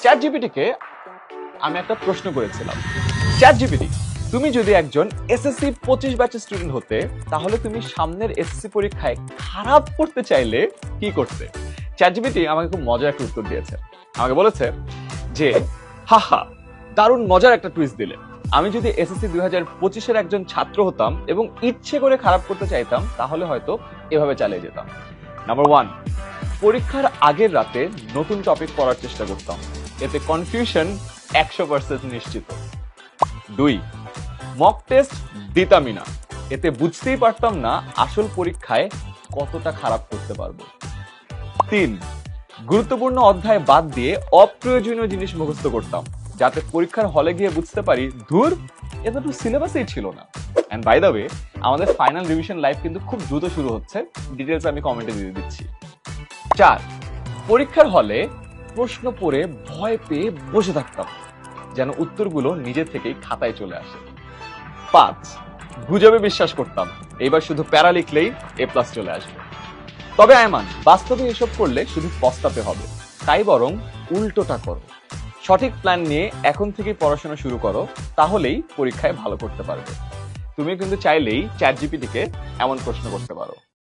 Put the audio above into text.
Chat জিপিটিকে আমি একটা প্রশ্ন করেছিলাম, চ্যাট জিপিটি, তুমি যদি একজন এসএসসি 25 ব্যাচের স্টুডেন্ট হতে, তাহলে তুমি সামনের এসএসসি পরীক্ষায় খারাপ করতে চাইলে কি করতে? চ্যাট জিপিটি আমাকে খুব মজার একটা উত্তর দিয়েছে। আমাকে বলেছে যে, হাহা, দারুণ মজার একটা টুইস্ট দিলে। আমি যদি এসএসসি 2025-এর একজন ছাত্র হতাম এবং ইচ্ছে করে খারাপ করতে চাইতাম, তাহলে হয়তো এভাবে চালিয়ে যেতাম। নাম্বার 1, পরীক্ষার আগের রাতে নতুন টপিক পড়ার চেষ্টা করতাম, এতে কনফিউশন 100% নিশ্চিত। 2, মক টেস্ট দিতামই না, এতে বুঝতেই পারতাম না আসল পরীক্ষায় কতটা খারাপ করতে পারবো। 3, গুরুত্বপূর্ণ অধ্যায় বাদ দিয়ে অপ্রয়োজনীয় জিনিস মুখস্থ করতাম, যাতে পরীক্ষার হলে গিয়ে বুঝতে পারি ধুর, এটা তো সিলেবাসেই ছিল না। এন্ড বাই দ্য ওয়ে, আমাদের ফাইনাল রিভিশন লাইভ কিন্তু খুব দ্রুত শুরু হচ্ছে, ডিটেইলস আমি কমেন্টে দিয়ে দিচ্ছি। 4, পরীক্ষার হলে প্রশ্ন পড়ে ভয় পেয়ে বসে থাকতাম, যেন উত্তরগুলো নিজে থেকেই খাতায় চলে আসে। 5, গুজবে বিশ্বাস করতাম, এবার শুধু প্যারা লিখলেই A+ চলে আসবে। তবে আয়মান, বাস্তবে এসব করলে শুধু পস্তাতে হবে, তাই বরং উল্টোটা করো। সঠিক প্ল্যান নিয়ে এখন থেকেই পড়াশোনা শুরু করো, তাহলেই পরীক্ষায় ভালো করতে পারবে। তুমি কিন্তু চাইলেই চ্যাট জিপিটিকে এমন প্রশ্ন করতে পারো।